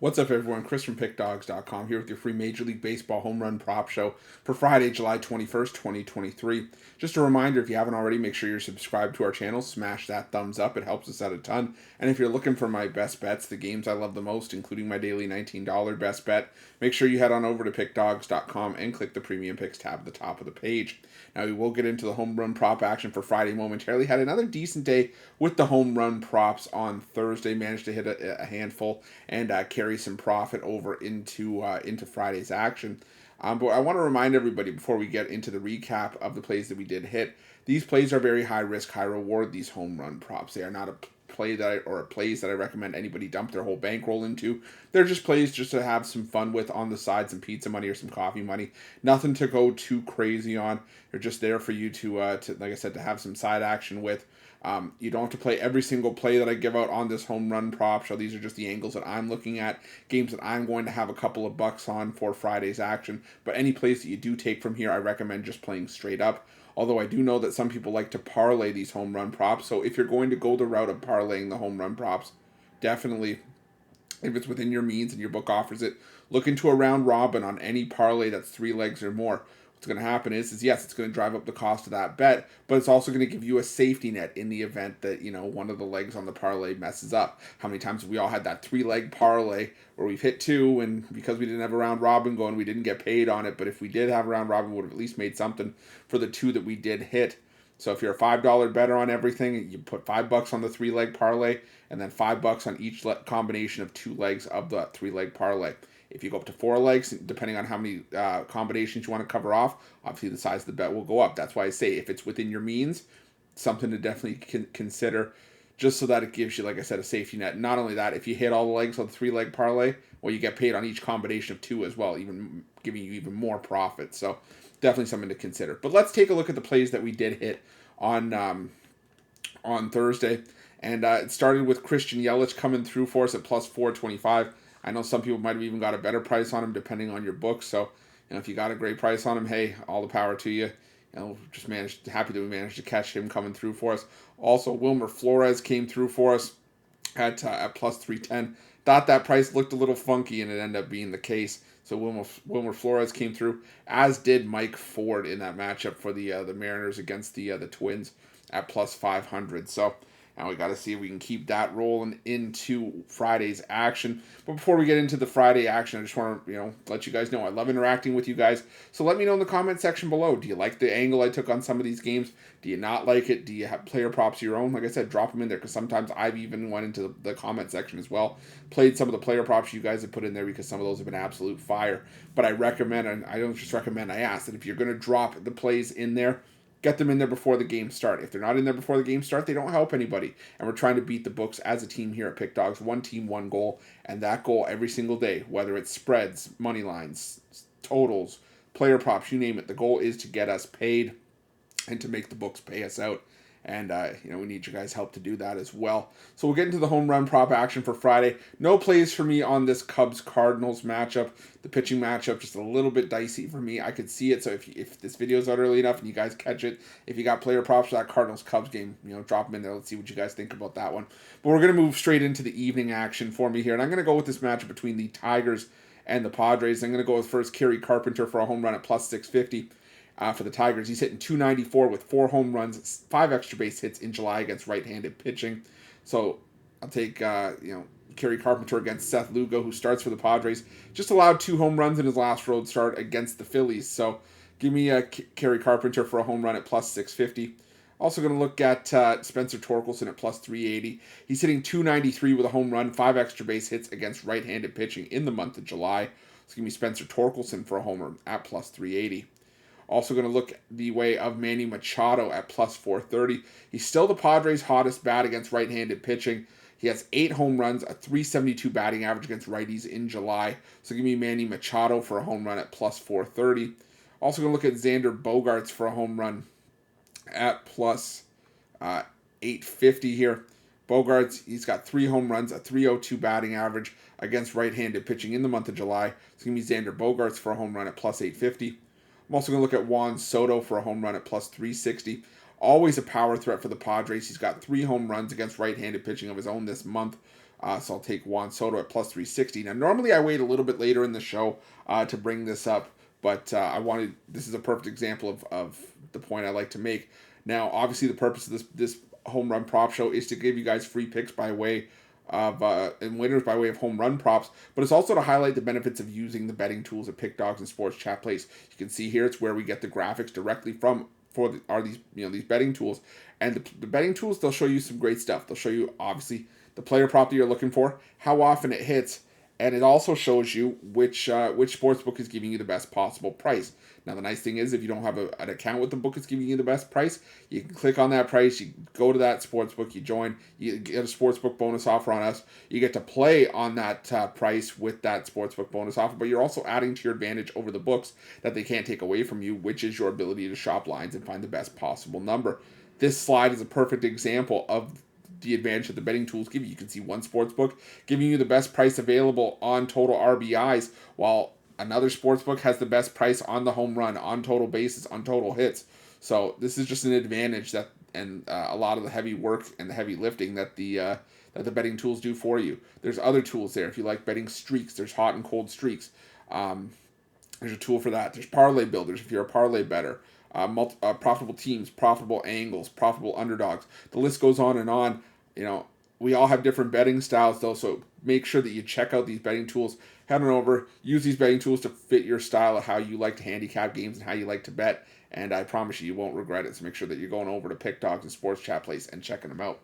What's up, everyone? Chris from Pickdawgz.com here with your free Major League Baseball home run prop show for Friday, July 21st, 2023. Just a reminder, if you haven't already, make sure you're subscribed to our channel. Smash that thumbs up. It helps us out a ton. And if you're looking for my best bets, the games I love the most, including my daily $19 best bet, make sure you head on over to Pickdawgz.com and click the Premium Picks tab at the top of the page. Now, we will get into the home run prop action for Friday momentarily. Had another decent day with the home run props on Thursday. Managed to hit a handful and carry some profit over into Friday's action. But I want to remind everybody before we get into the recap of the plays that we did hit. These plays are very high risk, high reward. These home run props. They are not a play or plays that I recommend anybody dump their whole bankroll into. They're just plays just to have some fun with on the side, some pizza money or some coffee money. Nothing to go too crazy on. They're just there for you to like I said, to have some side action with. You don't have to play every single play that I give out on this home run prop show. These are just the angles that I'm looking at, games that I'm going to have a couple of bucks on for Friday's action. But any plays that you do take from here, I recommend just playing straight up. Although I do know that some people like to parlay these home run props. So if you're going to go the route of parlaying the home run props, definitely, if it's within your means and your book offers it, look into a round robin on any parlay that's 3 legs or more. What's going to happen is yes, it's going to drive up the cost of that bet, but it's also going to give you a safety net in the event that, one of the legs on the parlay messes up. How many times have we all had that 3-leg parlay where we've hit 2, and because we didn't have a round robin going, we didn't get paid on it, but if we did have a round robin, we would have at least made something for the 2 that we did hit. So if you're a $5 better on everything, you put $5 on the 3-leg parlay, and then $5 on each combination of 2 legs of the 3-leg parlay. If you go up to 4 legs, depending on how many combinations you want to cover off, obviously the size of the bet will go up. That's why I say if it's within your means, something to definitely consider, just so that it gives you, like I said, a safety net. Not only that, if you hit all the legs on the 3-leg parlay, well, you get paid on each combination of 2 as well, even giving you even more profit. So definitely something to consider. But let's take a look at the plays that we did hit on Thursday. And it started with Christian Yelich coming through for us at plus 425. I know some people might have even got a better price on him depending on your book. So, if you got a great price on him, hey, all the power to you. Happy that we managed to catch him coming through for us. Also, Wilmer Flores came through for us at plus 310. Thought that price looked a little funky, and it ended up being the case. So Wilmer Flores came through, as did Mike Ford in that matchup for the Mariners against the Twins at plus 500. So now we got to see if we can keep that rolling into Friday's action. But before we get into the Friday action, I just want to let you guys know I love interacting with you guys. So let me know in the comment section below. Do you like the angle I took on some of these games? Do you not like it? Do you have player props of your own? Like I said, drop them in there, because sometimes I've even went into the comment section as well, played some of the player props you guys have put in there, because some of those have been absolute fire. But I recommend, and I don't just recommend, I ask that if you're going to drop the plays in there, get them in there before the game start. If they're not in there before the game start, they don't help anybody. And we're trying to beat the books as a team here at Pickdawgz. One team, one goal. And that goal every single day, whether it's spreads, money lines, totals, player props, you name it. The goal is to get us paid and to make the books pay us out. And, we need you guys' help to do that as well. So we'll get into the home run prop action for Friday. No plays for me on this Cubs-Cardinals matchup. The pitching matchup, just a little bit dicey for me. I could see it, so if this video's out early enough and you guys catch it, if you got player props for that Cardinals-Cubs game, drop them in there. Let's see what you guys think about that one. But we're going to move straight into the evening action for me here. And I'm going to go with this matchup between the Tigers and the Padres. I'm going to go with first Kerry Carpenter for a home run at plus 650. For the Tigers, he's hitting .294 with 4 home runs, 5 extra base hits in July against right-handed pitching. So I'll take Kerry Carpenter against Seth Lugo, who starts for the Padres. Just allowed 2 home runs in his last road start against the Phillies. So give me Kerry Carpenter for a home run at plus 650. Also going to look at Spencer Torkelson at plus 380. He's hitting .293 with a home run, 5 extra base hits against right-handed pitching in the month of July. So give me Spencer Torkelson for a homer at plus 380. Also going to look the way of Manny Machado at plus 430. He's still the Padres' hottest bat against right-handed pitching. He has 8 home runs, a .372 batting average against righties in July. So give me Manny Machado for a home run at plus 430. Also going to look at Xander Bogaerts for a home run at plus 850 here. Bogaerts, he's got 3 home runs, a .302 batting average against right-handed pitching in the month of July. So give me Xander Bogaerts for a home run at plus 850. I'm also going to look at Juan Soto for a home run at plus 360. Always a power threat for the Padres. He's got 3 home runs against right-handed pitching of his own this month. So I'll take Juan Soto at plus 360. Now, normally I wait a little bit later in the show to bring this up, but this is a perfect example of the point I like to make. Now, obviously, the purpose of this home run prop show is to give you guys free picks by way of and winners by way of home run props, but it's also to highlight the benefits of using the betting tools at Pickdawgz and Sports Chat Plays. You can see here it's where we get the graphics directly from these betting tools, and the betting tools, they'll show you some great stuff. They'll show you obviously the player prop that you're looking for, how often it hits, and it also shows you which sportsbook is giving you the best possible price. Now, the nice thing is, if you don't have an account with the book that's giving you the best price, you can click on that price, you go to that sportsbook, you join, you get a sportsbook bonus offer on us, you get to play on that price with that sportsbook bonus offer, but you're also adding to your advantage over the books that they can't take away from you, which is your ability to shop lines and find the best possible number. This slide is a perfect example of the advantage that the betting tools give you. You can see one sportsbook giving you the best price available on total RBIs, while another sportsbook has the best price on the home run, on total bases, on total hits. So this is just an advantage that, and a lot of the heavy work and the heavy lifting that the betting tools do for you. There's other tools there. If you like betting streaks, there's hot and cold streaks. There's a tool for that. There's parlay builders if you're a parlay bettor. Profitable teams, profitable angles, profitable underdogs. The list goes on and on. We all have different betting styles though, so make sure that you check out these betting tools. Head on over, use these betting tools to fit your style of how you like to handicap games and how you like to bet, and I promise you won't regret it. So make sure that you're going over to Pickdawgz and Sports Chat Place and checking them out.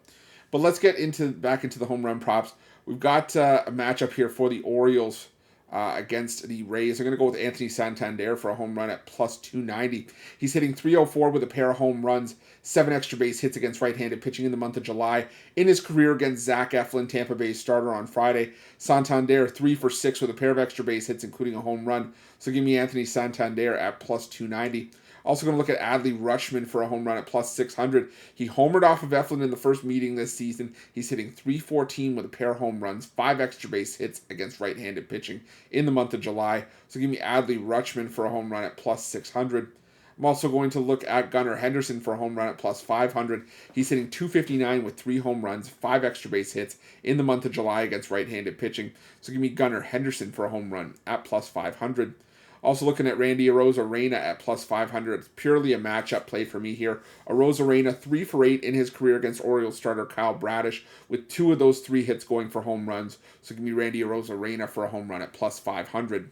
But let's get back into the home run props. We've got a matchup here for the Orioles against the Rays. I'm going to go with Anthony Santander for a home run at plus 290. He's hitting 304 with a pair of home runs, 7 extra base hits against right-handed pitching in the month of July. In his career against Zach Eflin, Tampa Bay starter on Friday, Santander 3 for 6 with a pair of extra base hits, including a home run. So give me Anthony Santander at plus 290. Also going to look at Adley Rutschman for a home run at plus 600. He homered off of Eflin in the first meeting this season. He's hitting 314 with a pair of home runs, 5 extra base hits against right-handed pitching in the month of July. So give me Adley Rutschman for a home run at plus 600. I'm also going to look at Gunnar Henderson for a home run at plus 500. He's hitting 259 with 3 home runs, 5 extra base hits in the month of July against right-handed pitching. So give me Gunnar Henderson for a home run at plus 500. Also looking at Randy Arozarena at plus 500. It's purely a matchup play for me here. Arozarena 3 for 8 in his career against Orioles starter Kyle Bradish, with 2 of those 3 hits going for home runs. So give me Randy Arozarena for a home run at plus 500.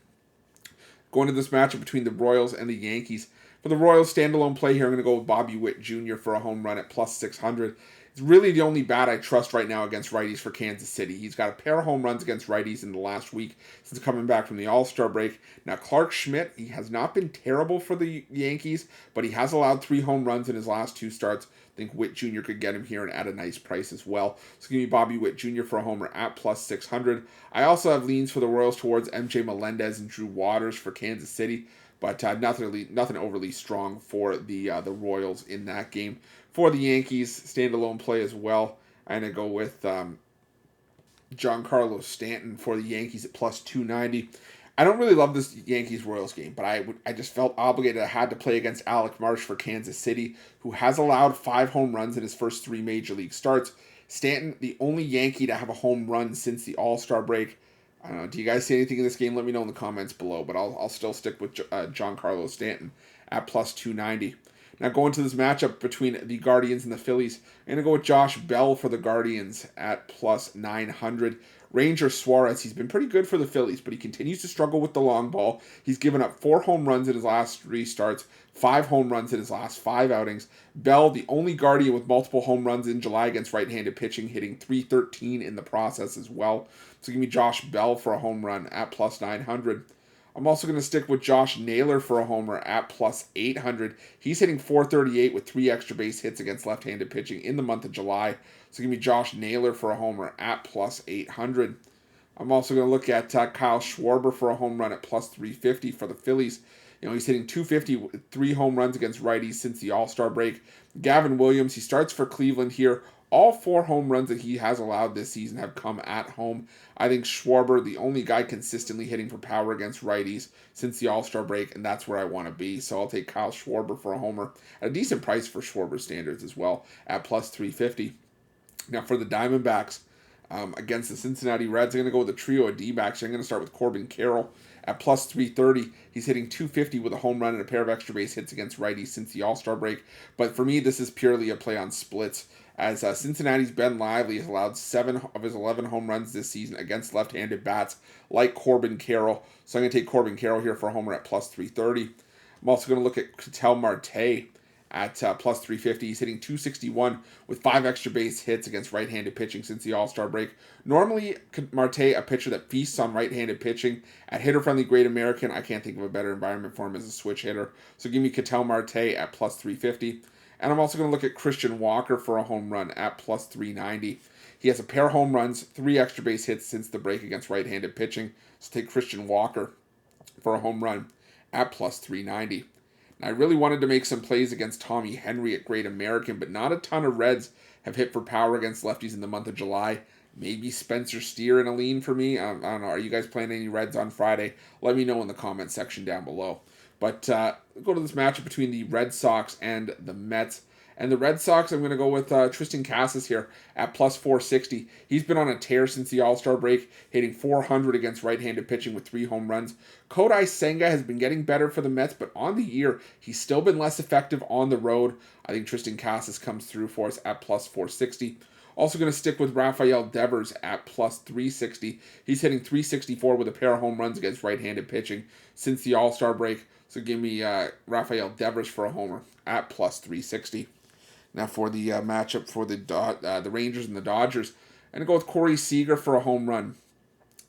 Going to this matchup between the Royals and the Yankees. For the Royals standalone play here, I'm going to go with Bobby Witt Jr. for a home run at plus 600. It's really the only bat I trust right now against righties for Kansas City. He's got a pair of home runs against righties in the last week since coming back from the All-Star break. Now, Clark Schmidt, he has not been terrible for the Yankees, but he has allowed 3 home runs in his last 2 starts. I think Witt Jr. could get him here and at a nice price as well. So give me Bobby Witt Jr. for a homer at plus 600. I also have leans for the Royals towards MJ Melendez and Drew Waters for Kansas City, but nothing overly strong for the Royals in that game. For the Yankees, standalone play as well, I'm going to go with Giancarlo Stanton for the Yankees at plus 290. I don't really love this Yankees-Royals game, but I just felt obligated. I had to play against Alec Marsh for Kansas City, who has allowed 5 home runs in his first 3 Major League starts. Stanton, the only Yankee to have a home run since the All-Star break. I don't know. Do you guys see anything in this game? Let me know in the comments below, but I'll still stick with Giancarlo Stanton at plus 290. Now going to this matchup between the Guardians and the Phillies, I'm going to go with Josh Bell for the Guardians at plus 900. Ranger Suarez, he's been pretty good for the Phillies, but he continues to struggle with the long ball. He's given up 4 home runs in his last 3 starts, 5 home runs in his last 5 outings. Bell, the only Guardian with multiple home runs in July against right-handed pitching, hitting 313 in the process as well. So give me Josh Bell for a home run at plus 900. I'm also going to stick with Josh Naylor for a homer at plus 800. He's hitting 438 with 3 extra base hits against left-handed pitching in the month of July. So give me Josh Naylor for a homer at plus 800. I'm also going to look at Kyle Schwarber for a home run at plus 350 for the Phillies. He's hitting 250 with 3 home runs against righties since the All-Star break. Gavin Williams, he starts for Cleveland here. All 4 home runs that he has allowed this season have come at home. I think Schwarber, the only guy consistently hitting for power against righties since the All-Star break, and that's where I want to be. So I'll take Kyle Schwarber for a homer at a decent price for Schwarber standards as well at plus 350. Now for the Diamondbacks, Against the Cincinnati Reds, I'm going to go with a trio of D-backs. I'm going to start with Corbin Carroll at plus 330. He's hitting 250 with a home run and a pair of extra base hits against righties since the All-Star break. But for me, this is purely a play on splits, as Cincinnati's Ben Lively has allowed 7 of his 11 home runs this season against left-handed bats like Corbin Carroll. So I'm going to take Corbin Carroll here for a homer at plus 330. I'm also going to look at Ketel Marte at plus 350. He's hitting 261 with 5 extra base hits against right-handed pitching since the All-Star break. Normally, Marte, a pitcher that feasts on right-handed pitching. At hitter-friendly Great American, I can't think of a better environment for him as a switch hitter. So give me Ketel Marte at plus 350. And I'm also going to look at Christian Walker for a home run at plus 390. He has a pair of home runs, 3 extra base hits since the break against right-handed pitching. So take Christian Walker for a home run at plus 390. I really wanted to make some plays against Tommy Henry at Great American, but not a ton of Reds have hit for power against lefties in the month of July. Maybe Spencer Steer in a lean for me. I don't know. Are you guys playing any Reds on Friday? Let me know in the comment section down below. But go to this matchup between the Red Sox and the Mets. And the Red Sox, I'm going to go with Tristan Casas here at plus 460. He's been on a tear since the All-Star break, hitting 400 against right-handed pitching with 3 home runs. Kodai Senga has been getting better for the Mets, but on the year, he's still been less effective on the road. I think Tristan Casas comes through for us at plus 460. Also going to stick with Rafael Devers at plus 360. He's hitting 364 with a pair of home runs against right-handed pitching since the All-Star break. So give me Rafael Devers for a homer at plus 360. Now for the matchup for the Rangers and the Dodgers, I'm going to go with Corey Seager for a home run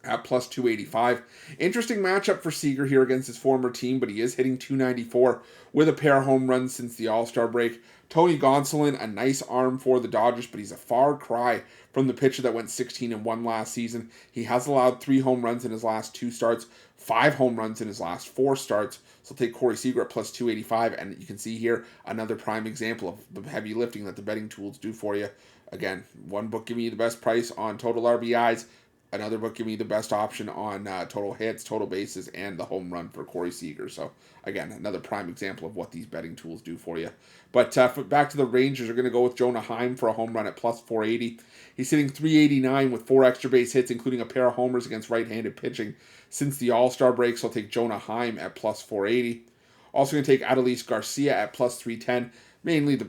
at plus 285. Interesting matchup for Seager here against his former team, but he is hitting 294 with a pair of home runs since the All-Star break. Tony Gonsolin, a nice arm for the Dodgers, but he's a far cry from the pitcher that went 16-1 last season. He has allowed 3 home runs in his last 2 starts, 5 home runs in his last 4 starts. So take Corey Seager at plus 285, and you can see here another prime example of the heavy lifting that the betting tools do for you. Again, one book giving you the best price on total RBIs, another book giving you the best option on total hits, total bases, and the home run for Corey Seager. So again, another prime example of what these betting tools do for you. But back to the Rangers, are going to go with Jonah Heim for a home run at plus 480. He's hitting 389 with 4 extra base hits, including a pair of homers against right-handed pitching since the All-Star break. So I'll take Jonah Heim at plus 480. Also going to take Adolis Garcia at plus 310. Mainly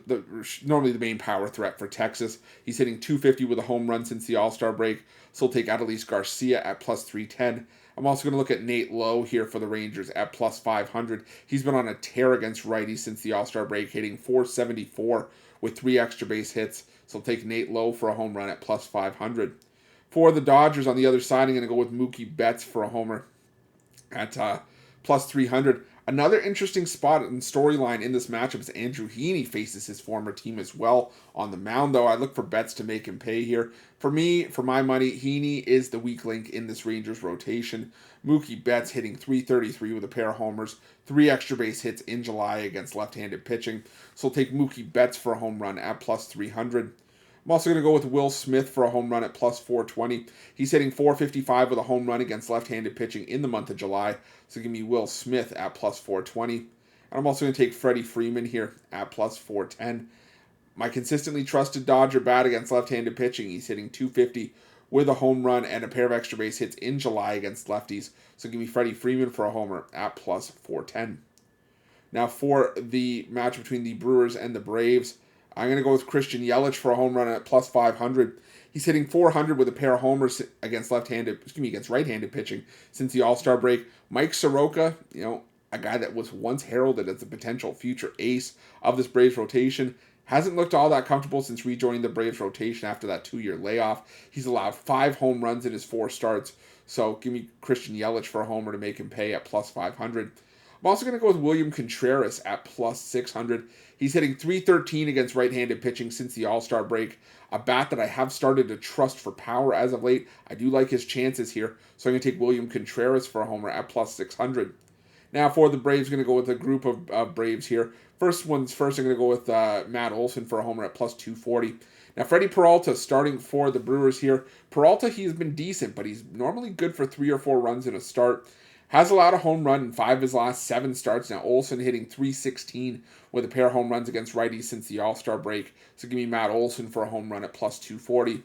normally the main power threat for Texas. He's hitting 250 with a home run since the All-Star break. So we'll take Adolis Garcia at plus 310. I'm also going to look at Nate Lowe here for the Rangers at plus 500. He's been on a tear against righties since the All-Star break, hitting 474 with 3 extra base hits. So I'll take Nate Lowe for a home run at plus 500. For the Dodgers on the other side, I'm going to go with Mookie Betts for a homer at plus 300. Another interesting spot and storyline in this matchup is Andrew Heaney faces his former team as well on the mound, though. I look for Betts to make him pay here. For me, for my money, Heaney is the weak link in this Rangers rotation. Mookie Betts hitting 333 with a pair of homers, 3 extra base hits in July against left-handed pitching. So I'll take Mookie Betts for a home run at plus 300. I'm also going to go with Will Smith for a home run at plus 420. He's hitting 455 with a home run against left-handed pitching in the month of July. So give me Will Smith at plus 420. And I'm also going to take Freddie Freeman here at plus 410. My consistently trusted Dodger bat against left-handed pitching. He's hitting 250 with a home run and a pair of extra base hits in July against lefties. So give me Freddie Freeman for a homer at plus 410. Now for the match between the Brewers and the Braves, I'm going to go with Christian Yelich for a home run at plus 500. He's hitting 400 with a pair of homers against right-handed pitching since the All-Star break. Mike Soroka, a guy that was once heralded as a potential future ace of this Braves rotation, hasn't looked all that comfortable since rejoining the Braves rotation after that 2-year layoff. He's allowed 5 home runs in his 4 starts. So give me Christian Yelich for a homer to make him pay at plus 500. I'm also going to go with William Contreras at plus 600. He's hitting 313 against right-handed pitching since the All-Star break. A bat that I have started to trust for power as of late. I do like his chances here, so I'm going to take William Contreras for a homer at plus 600. Now for the Braves, I'm going to go with a group of Braves here. First, I'm going to go with Matt Olson for a homer at plus 240. Now, Freddie Peralta starting for the Brewers here. Peralta, he's been decent, but he's normally good for 3 or 4 runs in a start. Has allowed a home run in 5 of his last 7 starts. Now, Olson hitting 316 with a pair of home runs against righties since the All-Star break. So give me Matt Olson for a home run at plus 240.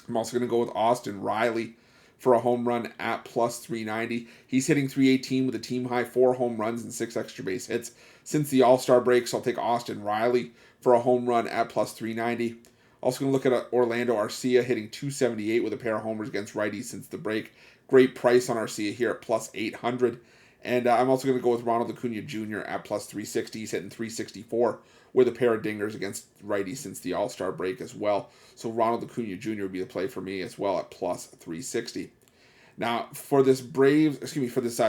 I'm also going to go with Austin Riley for a home run at plus 390. He's hitting 318 with a team high 4 home runs and 6 extra base hits since the All-Star break, so I'll take Austin Riley for a home run at plus 390. Also going to look at Orlando Arcia hitting 278 with a pair of homers against righties since the break. Great price on Arcia here at plus 800. And I'm also going to go with Ronald Acuna Jr. at plus 360. He's hitting 364 with a pair of dingers against righties since the All-Star break as well. So Ronald Acuna Jr. would be the play for me as well at plus 360. Now, for this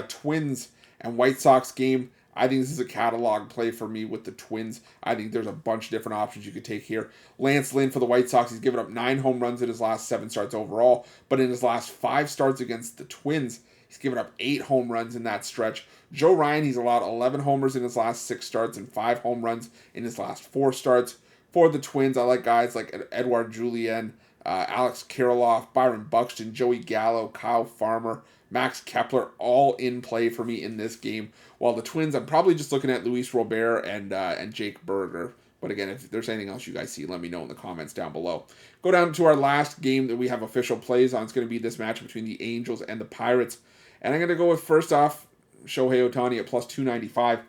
Twins and White Sox game, I think this is a catalog play for me with the Twins. I think there's a bunch of different options you could take here. Lance Lynn for the White Sox, he's given up 9 home runs in his last 7 starts overall, but in his last 5 starts against the Twins, he's given up 8 home runs in that stretch. Joe Ryan, he's allowed 11 homers in his last 6 starts and 5 home runs in his last 4 starts. For the Twins, I like guys like Edouard Julien, Alex Kirilloff, Byron Buxton, Joey Gallo, Kyle Farmer, Max Kepler, all in play for me in this game. While the Twins, I'm probably just looking at Luis Robert and Jake Berger. But again, if there's anything else you guys see, let me know in the comments down below. Go down to our last game that we have official plays on. It's going to be this match between the Angels and the Pirates. And I'm going to go with, first off, Shohei Ohtani at plus 295.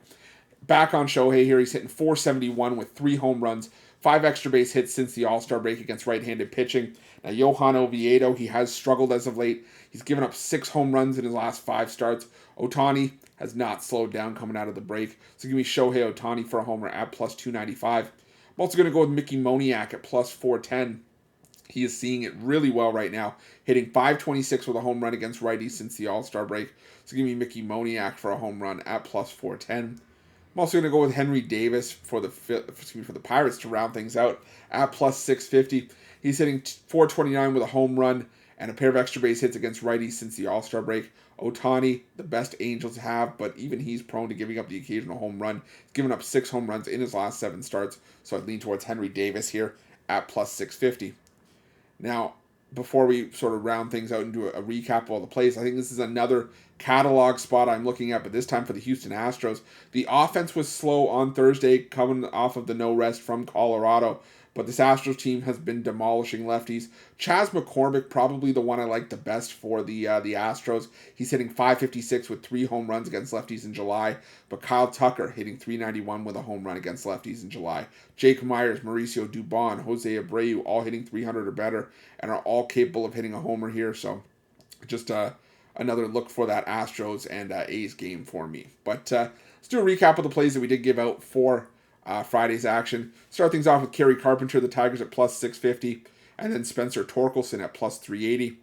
Back on Shohei here, he's hitting 471 with 3 home runs, 5 extra base hits since the All-Star break against right-handed pitching. Now, Johan Oviedo, he has struggled as of late. He's given up 6 home runs in his last 5 starts. Ohtani has not slowed down coming out of the break. So give me Shohei Ohtani for a homer at plus 295. I'm also going to go with Mickey Moniak at plus 410. He is seeing it really well right now, hitting 526 with a home run against righties since the All-Star break. So give me Mickey Moniak for a home run at plus 410. I'm also going to go with Henry Davis for the Pirates to round things out at plus 650. He's hitting 429 with a home run and a pair of extra base hits against righties since the All-Star break. Ohtani, the best Angels have, but even he's prone to giving up the occasional home run. He's given up 6 home runs in his last 7 starts, so I'd lean towards Henry Davis here at plus 650. Now, before we sort of round things out and do a recap of all the plays, I think this is another catalog spot I'm looking at, but this time for the Houston Astros. The offense was slow on Thursday, coming off of the no rest from Colorado, but this Astros team has been demolishing lefties. Chas McCormick, probably the one I like the best for the Astros. He's hitting 556 with 3 home runs against lefties in July, but Kyle Tucker hitting 391 with a home run against lefties in July. Jake Myers, Mauricio Dubon, Jose Abreu, all hitting 300 or better, and are all capable of hitting a homer here, so just another look for that Astros and A's game for me. But let's do a recap of the plays that we did give out for Friday's action. Start things off with Kerry Carpenter, the Tigers at plus 650, and then Spencer Torkelson at plus 380.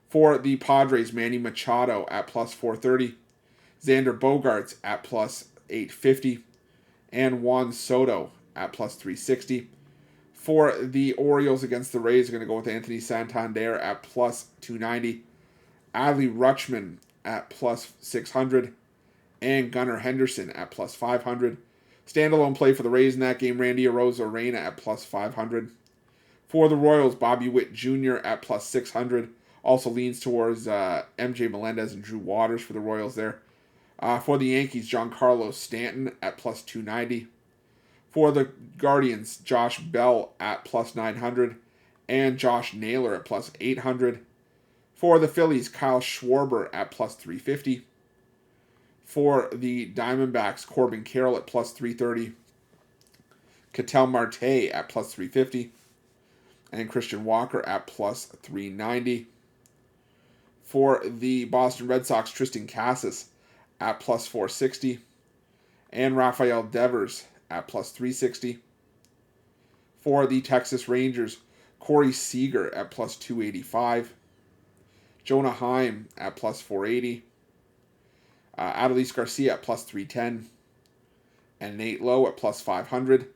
For the Padres, Manny Machado at plus 430, Xander Bogaerts at plus 850, and Juan Soto at plus 360. For the Orioles against the Rays, we're going to go with Anthony Santander at plus 290, Adley Rutschman at plus 600, and Gunnar Henderson at plus 500. Standalone play for the Rays in that game, Randy Arozarena at plus 500. For the Royals, Bobby Witt Jr. at plus 600. Also leans towards MJ Melendez and Drew Waters for the Royals there. For the Yankees, Giancarlo Stanton at plus 290. For the Guardians, Josh Bell at plus 900. And Josh Naylor at plus 800. For the Phillies, Kyle Schwarber at plus 350. For the Diamondbacks, Corbin Carroll at plus 330. Ketel Marte at plus 350. And Christian Walker at plus 390. For the Boston Red Sox, Tristan Casas at plus 460. And Rafael Devers at plus 360. For the Texas Rangers, Corey Seager at plus 285. Jonah Heim at plus 480. Adolis Garcia at plus 310. And Nate Lowe at plus 500.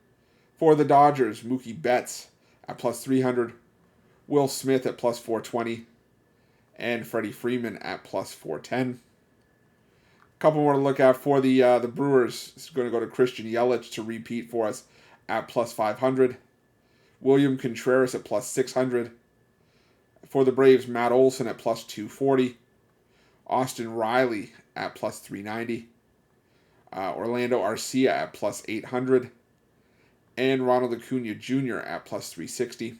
For the Dodgers, Mookie Betts at plus 300. Will Smith at plus 420. And Freddie Freeman at plus 410. A couple more to look at for the Brewers. It's going to go to Christian Yelich to repeat for us at plus 500. William Contreras at plus 600. For the Braves, Matt Olson at plus 240. Austin Riley at plus 390. Orlando Arcia at plus 800. And Ronald Acuna Jr. at plus 360.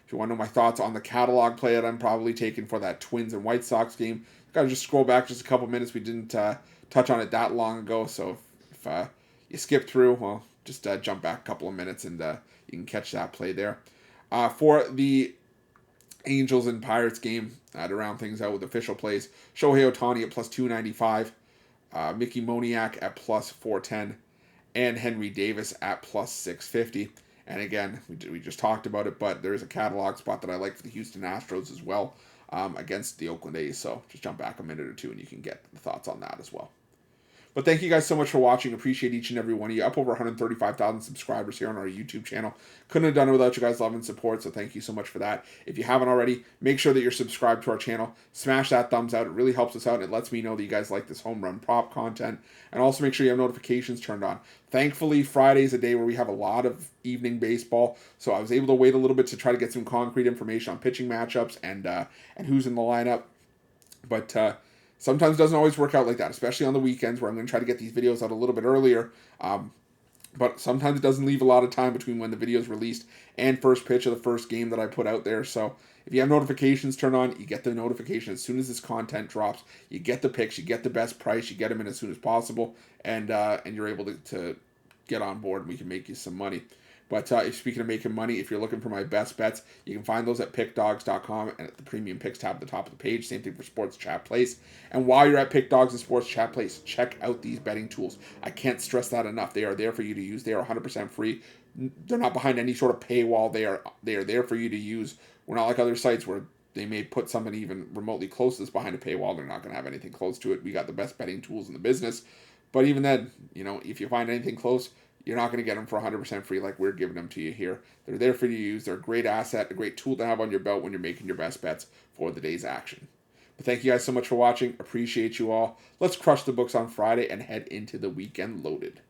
If you want to know my thoughts on the catalog play that I'm probably taking for that Twins and White Sox game, got to just scroll back just a couple minutes. We didn't touch on it that long ago, so if you skip through, well, just jump back a couple of minutes and you can catch that play there. For the Angels and Pirates game, to round things out with official plays, Shohei Ohtani at plus 295, Mickey Moniak at plus 410, and Henry Davis at plus 650. And again, we just talked about it, but there is a catalog spot that I like for the Houston Astros as well against the Oakland A's. So just jump back a minute or two and you can get the thoughts on that as well. But thank you guys so much for watching. Appreciate each and every one of you. Up over 135,000 subscribers here on our YouTube channel. Couldn't have done it without you guys' love and support, so thank you so much for that. If you haven't already, make sure that you're subscribed to our channel. Smash that thumbs out. It really helps us out, and it lets me know that you guys like this home run prop content. And also make sure you have notifications turned on. Thankfully, Friday's a day where we have a lot of evening baseball, so I was able to wait a little bit to try to get some concrete information on pitching matchups and who's in the lineup. But sometimes it doesn't always work out like that, especially on the weekends where I'm going to try to get these videos out a little bit earlier. But sometimes it doesn't leave a lot of time between when the video is released and first pitch of the first game that I put out there. So if you have notifications turned on, you get the notification as soon as this content drops. You get the picks, you get the best price, you get them in as soon as possible, and you're able to get on board and we can make you some money. But speaking of making money, if you're looking for my best bets, you can find those at Pickdawgz.com and at the Premium Picks tab at the top of the page. Same thing for Sports Chat Place. And while you're at Pickdawgz and Sports Chat Place, check out these betting tools. I can't stress that enough. They are there for you to use. They are 100% free. They're not behind any sort of paywall. They are there for you to use. We're not like other sites where they may put something even remotely close to this behind a paywall. They're not going to have anything close to it. We got the best betting tools in the business. But even then, if you find anything close, you're not going to get them for 100% free like we're giving them to you here. They're there for you to use. They're a great asset, a great tool to have on your belt when you're making your best bets for the day's action. But thank you guys so much for watching. Appreciate you all. Let's crush the books on Friday and head into the weekend loaded.